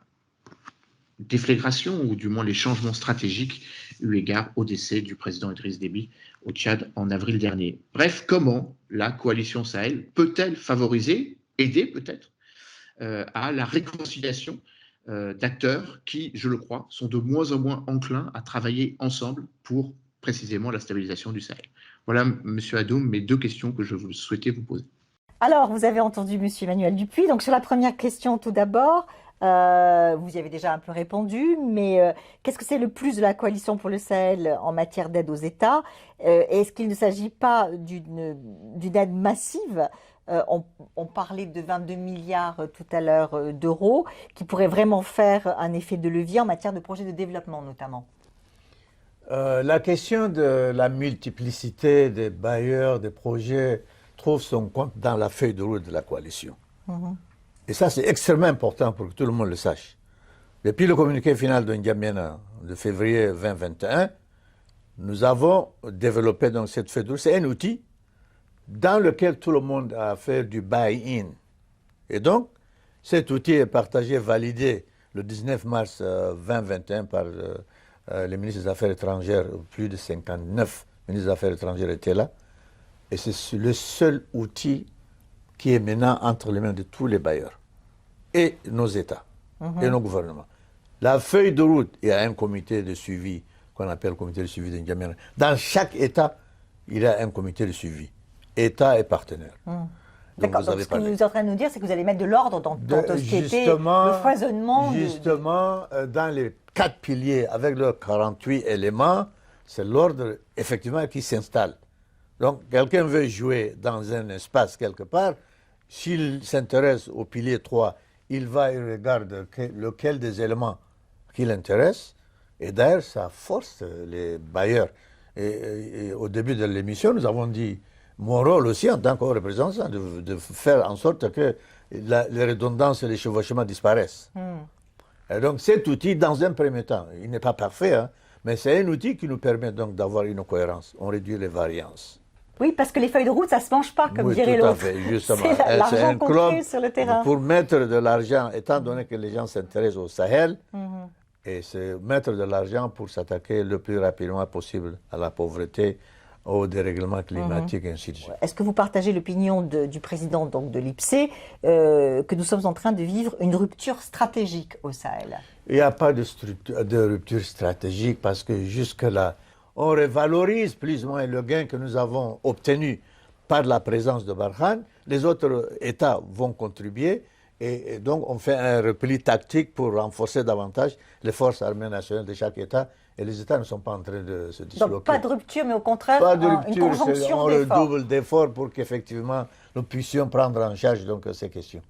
Speaker 15: déflagration, ou du moins les changements stratégiques eu égard au décès du président Idriss Déby au Tchad en avril dernier. Bref, comment la coalition Sahel peut-elle favoriser, aider peut-être, à la réconciliation d'acteurs qui, je le crois, sont de moins en moins enclins à travailler ensemble pour précisément la stabilisation du Sahel. Voilà, Monsieur Adoum, mes 2 questions que je souhaitais vous poser.
Speaker 1: Alors, vous avez entendu Monsieur Emmanuel Dupuis. Donc, sur la première question, tout d'abord, vous y avez déjà un peu répondu, mais qu'est-ce que c'est le plus de la coalition pour le Sahel en matière d'aide aux États? Est-ce qu'il ne s'agit pas d'une aide massive? On parlait de 22 milliards tout à l'heure d'euros, qui pourrait vraiment faire un effet de levier en matière de projets de développement notamment.
Speaker 2: La question de la multiplicité des bailleurs, des projets, trouve son compte dans la feuille de route de la coalition. Et ça, c'est extrêmement important pour que tout le monde le sache. Depuis le communiqué final de N'Djamena de février 2021, nous avons développé donc cette feuille de route. C'est un outil dans lequel tout le monde a fait du buy-in. Et donc, cet outil est partagé, validé le 19 mars 2021 par les ministres des Affaires étrangères. Plus de 59 ministres des Affaires étrangères étaient là. Et c'est le seul outil qui est maintenant entre les mains de tous les bailleurs et nos États et nos gouvernements. La feuille de route, il y a un comité de suivi qu'on appelle le comité de suivi de N'Djamena. Dans chaque État, il y a un comité de suivi, État et partenaires.
Speaker 1: D'accord, donc ce que vous êtes en train de nous dire, c'est que vous allez mettre de l'ordre dans tout ce qui était le foisonnement.
Speaker 2: Justement, dans les 4 piliers, avec leurs 48 éléments, c'est l'ordre, effectivement, qui s'installe. Donc, quelqu'un veut jouer dans un espace quelque part, s'il s'intéresse au pilier 3, il va et regarde lequel des éléments qui l'intéresse, et d'ailleurs, ça force les bailleurs. Et au début de l'émission, nous avons dit, mon rôle aussi en tant que représentant, de faire en sorte que les redondances et les chevauchements disparaissent. Et donc cet outil, dans un premier temps, il n'est pas parfait, hein, mais c'est un outil qui nous permet donc d'avoir une cohérence. On réduit les variances.
Speaker 1: Oui, parce que les feuilles de route, ça ne se mange pas, comme dirait l'autre. C'est l'argent qu'on crée sur le terrain.
Speaker 2: Pour mettre de l'argent, étant donné que les gens s'intéressent au Sahel, et c'est mettre de l'argent pour s'attaquer le plus rapidement possible à la pauvreté, au dérèglement climatique, et ainsi de suite.
Speaker 1: Est-ce que vous partagez l'opinion du président donc, de l'IPSE que nous sommes en train de vivre une rupture stratégique au Sahel?
Speaker 2: Il n'y a pas de rupture stratégique parce que jusque-là, on revalorise plus ou moins le gain que nous avons obtenu par la présence de Barkhane. Les autres États vont contribuer et donc on fait un repli tactique pour renforcer davantage les forces armées nationales de chaque État. Et les États ne sont pas en train de se disloquer.
Speaker 1: Donc pas de rupture, mais au contraire,
Speaker 2: pas de rupture,
Speaker 1: une conjonction
Speaker 2: on
Speaker 1: d'efforts.
Speaker 2: redouble d'efforts pour qu'effectivement nous puissions prendre en charge donc, ces questions.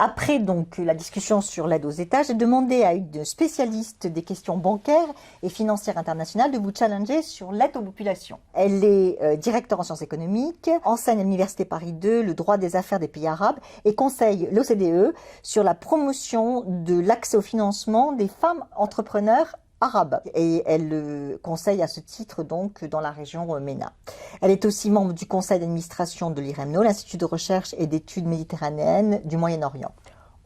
Speaker 1: Après donc la discussion sur l'aide aux États, j'ai demandé à une spécialiste des questions bancaires et financières internationales de vous challenger sur l'aide aux populations. Elle est directeur en sciences économiques, enseigne à l'Université Paris 2 le droit des affaires des pays arabes et conseille l'OCDE sur la promotion de l'accès au financement des femmes entrepreneurs arabe. Et elle conseille à ce titre donc dans la région MENA. Elle est aussi membre du conseil d'administration de l'IREMNO, l'Institut de recherche et d'études méditerranéennes du Moyen-Orient.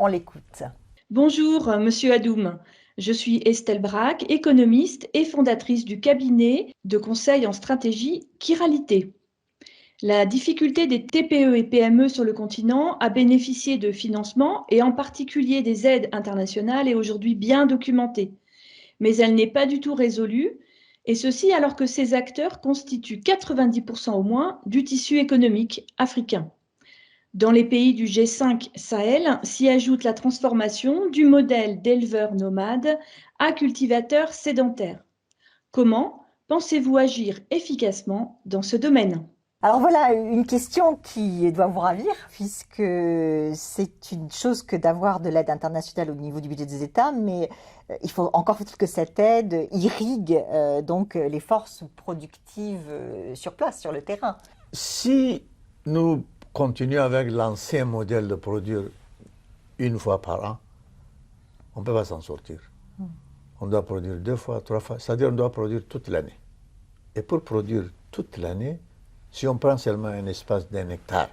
Speaker 1: On l'écoute.
Speaker 16: Bonjour, Monsieur Hadoum. Je suis Estelle Braque, économiste et fondatrice du cabinet de conseil en stratégie Kiralité. La difficulté des TPE et PME sur le continent à bénéficier de financements et en particulier des aides internationales est aujourd'hui bien documentée. Mais elle n'est pas du tout résolue, et ceci alors que ces acteurs constituent 90% au moins du tissu économique africain. Dans les pays du G5 Sahel s'y ajoute la transformation du modèle d'éleveur nomade à cultivateur sédentaire. Comment pensez-vous agir efficacement dans ce domaine ?
Speaker 1: Alors voilà une question qui doit vous ravir, puisque c'est une chose que d'avoir de l'aide internationale au niveau du budget des États, mais il faut encore faut-il que cette aide irrigue donc les forces productives sur place, sur le terrain.
Speaker 2: Si nous continuons avec l'ancien modèle de produire une fois par an, on ne peut pas s'en sortir. On doit produire 2 fois, 3 fois, c'est-à-dire on doit produire toute l'année. Et pour produire toute l'année, si on prend seulement un espace d'1 hectare,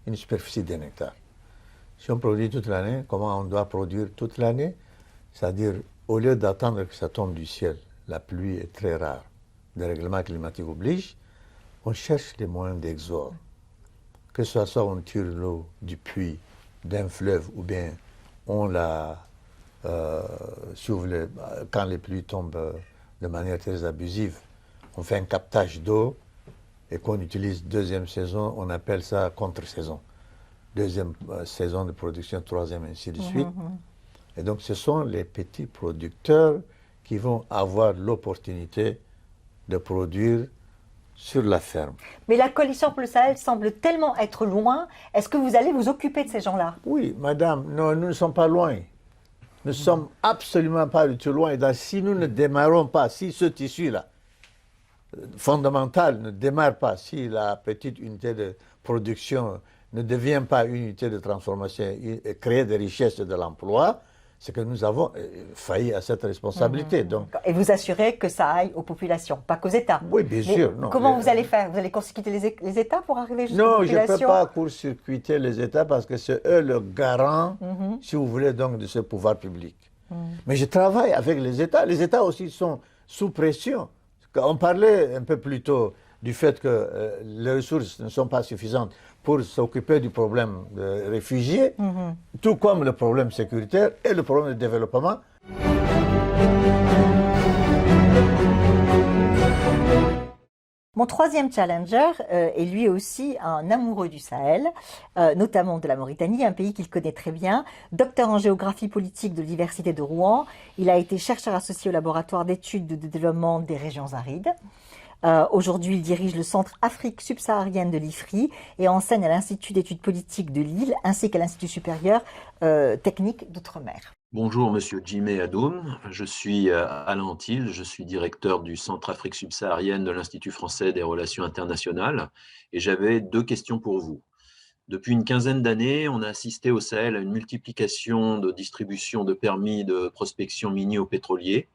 Speaker 2: une superficie d'1 hectare, si on produit toute l'année, comment on doit produire toute l'année? C'est-à-dire, au lieu d'attendre que ça tombe du ciel, la pluie est très rare, le règlement climatique oblige, on cherche des moyens d'exor. Que ce soit on tire l'eau du puits, d'un fleuve, ou bien on la, quand les pluies tombent de manière très abusive, on fait un captage d'eau, et qu'on utilise deuxième saison, on appelle ça contre-saison. Deuxième saison de production, troisième, ainsi de suite. Et donc, ce sont les petits producteurs qui vont avoir l'opportunité de produire sur la ferme.
Speaker 1: Mais la coalition pour le Sahel semble tellement être loin. Est-ce que vous allez vous occuper de ces gens-là?
Speaker 2: Oui, madame, non, nous ne sommes pas loin. Nous ne sommes absolument pas du tout loin. Et si nous ne démarrons pas, si ce tissu-là, fondamental ne démarre pas, si la petite unité de production ne devient pas une unité de transformation et créer des richesses et de l'emploi, c'est que nous avons failli à cette responsabilité. Donc,
Speaker 1: et vous assurez que ça aille aux populations, pas qu'aux États.
Speaker 2: Oui, bien sûr. Non,
Speaker 1: comment vous allez faire? Vous allez court-circuiter les États pour arriver jusqu'aux populations?
Speaker 2: Non, je ne peux pas court-circuiter les États parce que c'est eux le garant, si vous voulez, donc, de ce pouvoir public. Mais je travaille avec les États. Les États aussi sont sous pression. On parlait un peu plus tôt du fait que les ressources ne sont pas suffisantes pour s'occuper du problème des réfugiés, tout comme le problème sécuritaire et le problème de développement.
Speaker 1: Mon troisième challenger est lui aussi un amoureux du Sahel, notamment de la Mauritanie, un pays qu'il connaît très bien. Docteur en géographie politique de l'Université de Rouen, il a été chercheur associé au laboratoire d'études de développement des régions arides. Aujourd'hui, il dirige le Centre Afrique subsaharienne de l'IFRI et enseigne à l'Institut d'études politiques de Lille ainsi qu'à l'Institut supérieur technique d'outre-mer.
Speaker 17: Bonjour, Monsieur Djimé Adoum. Je suis Alain Antil, je suis directeur du Centre Afrique subsaharienne de l'Institut français des relations internationales et j'avais 2 questions pour vous. Depuis une quinzaine d'années, on a assisté au Sahel à une multiplication de distribution de permis de prospection miniers pétroliers.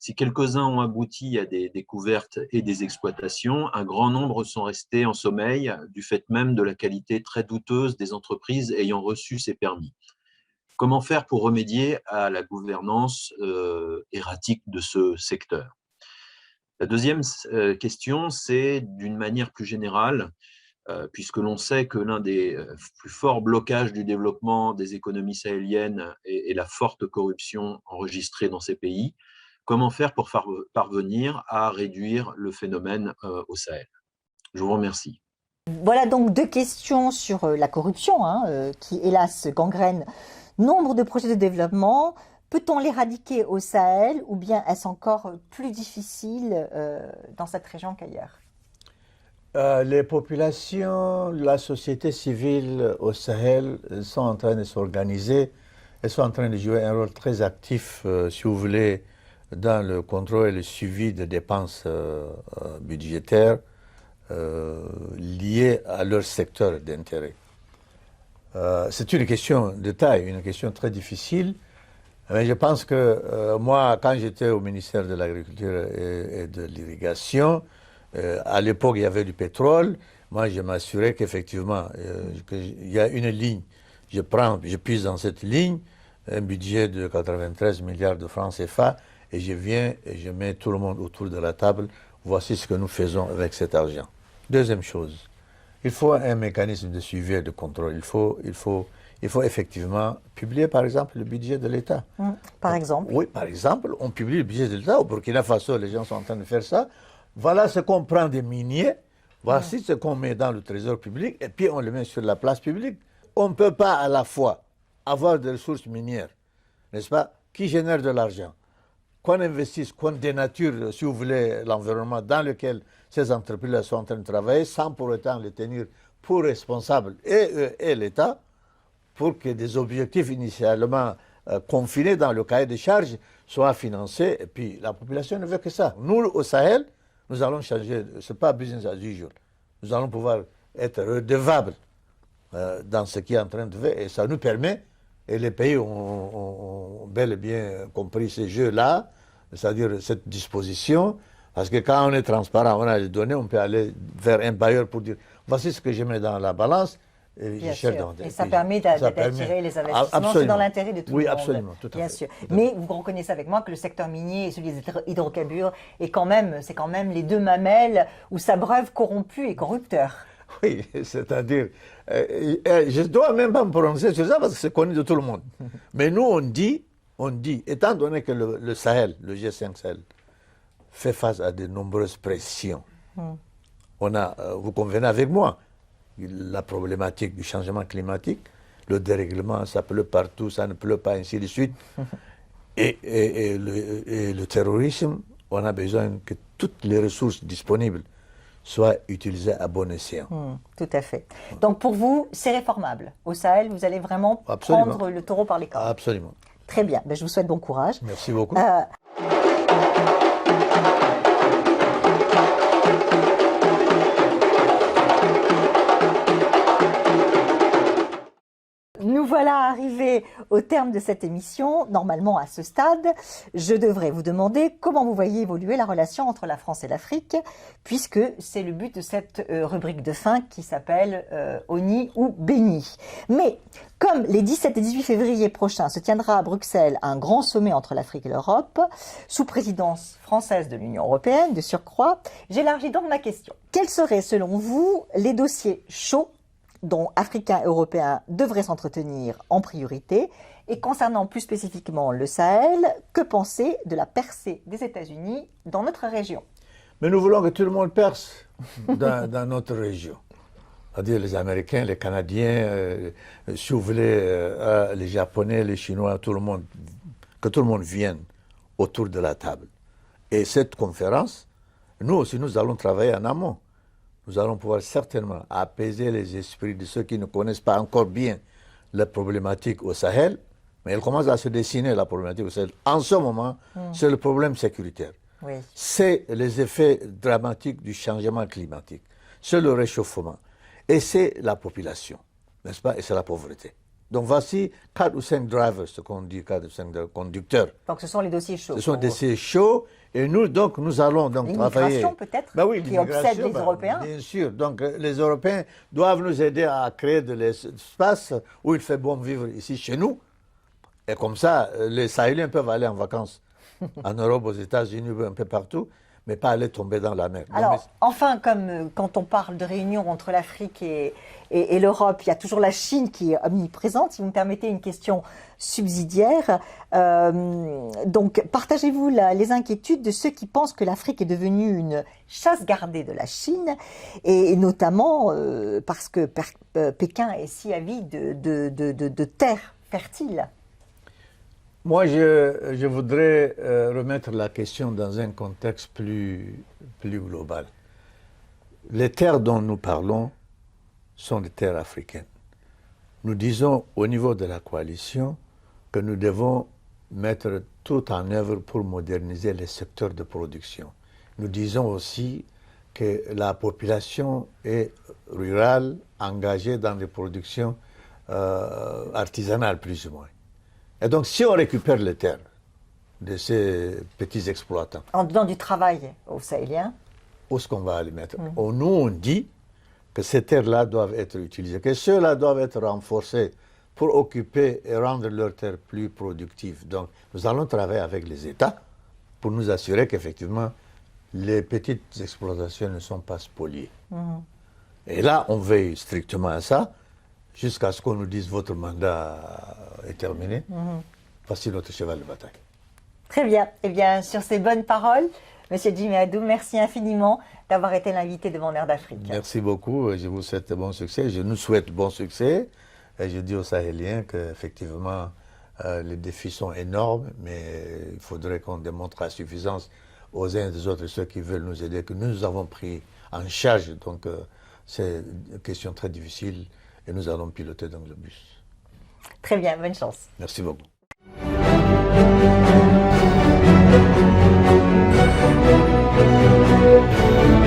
Speaker 17: Si quelques-uns ont abouti à des découvertes et des exploitations, un grand nombre sont restés en sommeil du fait même de la qualité très douteuse des entreprises ayant reçu ces permis. Comment faire pour remédier à la gouvernance erratique de ce secteur? La deuxième question, c'est d'une manière plus générale, puisque l'on sait que l'un des plus forts blocages du développement des économies sahéliennes est la forte corruption enregistrée dans ces pays. Comment faire pour parvenir à réduire le phénomène au Sahel? Je vous remercie.
Speaker 1: Voilà donc 2 questions sur la corruption, qui hélas gangrène nombre de projets de développement. Peut-on l'éradiquer au Sahel ou bien est-ce encore plus difficile dans cette région qu'ailleurs?
Speaker 2: Les populations, la société civile au Sahel sont en train de s'organiser. Elles sont en train de jouer un rôle très actif, si vous voulez, dans le contrôle et le suivi des dépenses budgétaires liées à leur secteur d'intérêt. C'est une question de taille, une question très difficile. Mais je pense que moi, quand j'étais au ministère de l'Agriculture et de l'Irrigation, à l'époque, il y avait du pétrole. Moi, je m'assurais qu'effectivement, il y a une ligne. Je puise dans cette ligne un budget de 93 milliards de francs CFA et je viens et je mets tout le monde autour de la table. Voici ce que nous faisons avec cet argent. Deuxième chose, il faut un mécanisme de suivi et de contrôle. Il faut effectivement publier, par exemple, le budget de l'État.
Speaker 1: Par exemple?
Speaker 2: Oui, par exemple, on publie le budget de l'État. Au Burkina Faso, les gens sont en train de faire ça. Voilà ce qu'on prend des miniers. Voici ce qu'on met dans le trésor public et puis on le met sur la place publique. On ne peut pas à la fois avoir des ressources minières, n'est-ce pas, qui génèrent de l'argent, qu'on investisse, qu'on dénature, si vous voulez, l'environnement dans lequel ces entreprises sont en train de travailler, sans pour autant les tenir pour responsables, et l'État, pour que des objectifs initialement confinés dans le cahier des charges soient financés. Et puis la population ne veut que ça. Nous, au Sahel, nous allons changer, ce n'est pas business as usual. Nous allons pouvoir être redevables dans ce qui est en train de faire, et ça nous permet, et les pays ont bel et bien compris ces jeux-là, c'est-à-dire cette disposition, parce que quand on est transparent, on a les données, on peut aller vers un bailleur pour dire voici ce que je mets dans la balance.
Speaker 1: Bien sûr. Et ça permet d'attirer les investissements, c'est dans l'intérêt de tout le monde.
Speaker 2: Oui, absolument, tout à fait.
Speaker 1: Bien sûr. Mais vous reconnaissez avec moi que le secteur minier et celui des hydrocarbures c'est quand même les 2 mamelles où s'abreuvent corrompus et corrupteurs.
Speaker 2: Oui, c'est-à-dire, je ne dois même pas me prononcer sur ça parce que c'est connu de tout le monde. Mais nous, on dit, étant donné que le Sahel, le G5 Sahel, fait face à de nombreuses pressions, vous convenez avec moi, la problématique du changement climatique, le dérèglement, ça pleut partout, ça ne pleut pas, ainsi de suite, et le terrorisme, on a besoin que toutes les ressources disponibles soient utilisées à bon escient.
Speaker 1: Tout à fait. Donc pour vous, c'est réformable. Au Sahel, vous allez vraiment prendre le taureau par les cornes.
Speaker 2: Absolument.
Speaker 1: Très bien. Je vous souhaite bon courage.
Speaker 2: Merci beaucoup.
Speaker 1: Nous nous voilà arrivés au terme de cette émission. Normalement, à ce stade, je devrais vous demander comment vous voyez évoluer la relation entre la France et l'Afrique, puisque c'est le but de cette rubrique de fin qui s'appelle Honni ou Béni. Mais comme les 17 et 18 février prochains se tiendra à Bruxelles un grand sommet entre l'Afrique et l'Europe, sous présidence française de l'Union européenne, de surcroît, j'élargis donc ma question. Quels seraient, selon vous, les dossiers chauds dont Africains et Européens devraient s'entretenir en priorité? Et concernant plus spécifiquement le Sahel, que penser de la percée des États-Unis dans notre région?
Speaker 2: Mais nous voulons que tout le monde perce dans notre région. C'est-à-dire les Américains, les Canadiens, si vous voulez, les Japonais, les Chinois, tout le monde, que tout le monde vienne autour de la table. Et cette conférence, nous aussi, nous allons travailler en amont. Nous allons pouvoir certainement apaiser les esprits de ceux qui ne connaissent pas encore bien la problématique au Sahel, mais elle commence à se dessiner, la problématique au Sahel. En ce moment, c'est le problème sécuritaire.
Speaker 1: Oui.
Speaker 2: C'est les effets dramatiques du changement climatique. C'est le réchauffement. Et c'est la population, n'est-ce pas? Et c'est la pauvreté. Donc voici 4 ou 5 drivers, ce qu'on dit, 4 ou 5 conducteurs.
Speaker 1: Donc ce sont les dossiers chauds.
Speaker 2: Ce sont des dossiers chauds. Et nous, donc, nous allons donc travailler...
Speaker 1: L'immigration peut-être,
Speaker 2: oui,
Speaker 1: qui obsède les Européens.
Speaker 2: Bien sûr. Donc les Européens doivent nous aider à créer de l'espace où il fait bon vivre ici, chez nous. Et comme ça, les Sahéliens peuvent aller en vacances en Europe, aux États-Unis, un peu partout, mais pas aller tomber dans la mer.
Speaker 1: Alors, enfin, comme quand on parle de réunion entre l'Afrique et l'Europe, il y a toujours la Chine qui est omniprésente. Si vous me permettez une question subsidiaire, donc partagez-vous les inquiétudes de ceux qui pensent que l'Afrique est devenue une chasse gardée de la Chine, et notamment parce que Pékin est si avide de terres fertiles?
Speaker 2: Moi, je voudrais remettre la question dans un contexte plus global. Les terres dont nous parlons sont des terres africaines. Nous disons au niveau de la coalition que nous devons mettre tout en œuvre pour moderniser les secteurs de production. Nous disons aussi que la population est rurale, engagée dans les productions artisanales plus ou moins. Et donc, si on récupère les terres de ces petits exploitants...
Speaker 1: En donnant du travail aux Sahéliens?
Speaker 2: Où est-ce qu'on va les mettre? Nous, on dit que ces terres-là doivent être utilisées, que ceux-là doivent être renforcés pour occuper et rendre leurs terres plus productives. Donc, nous allons travailler avec les États pour nous assurer qu'effectivement, les petites exploitations ne sont pas spoliées. Et là, on veille strictement à ça, jusqu'à ce qu'on nous dise votre mandat est terminé. Voici notre cheval de bataille.
Speaker 1: Très bien. Eh bien, sur ces bonnes paroles, Monsieur Jimmy Adoum, merci infiniment d'avoir été l'invité de Mon Air d'Afrique.
Speaker 2: Merci beaucoup. Je vous souhaite bon succès. Je nous souhaite bon succès. Et je dis aux Sahéliens qu'effectivement, les défis sont énormes, mais il faudrait qu'on démontre la suffisance aux uns et aux autres, ceux qui veulent nous aider, que nous avons pris en charge. Donc, c'est une question très difficile et nous allons piloter dans le bus.
Speaker 1: Très bien, bonne chance.
Speaker 2: Merci beaucoup.
Speaker 18: Thank you.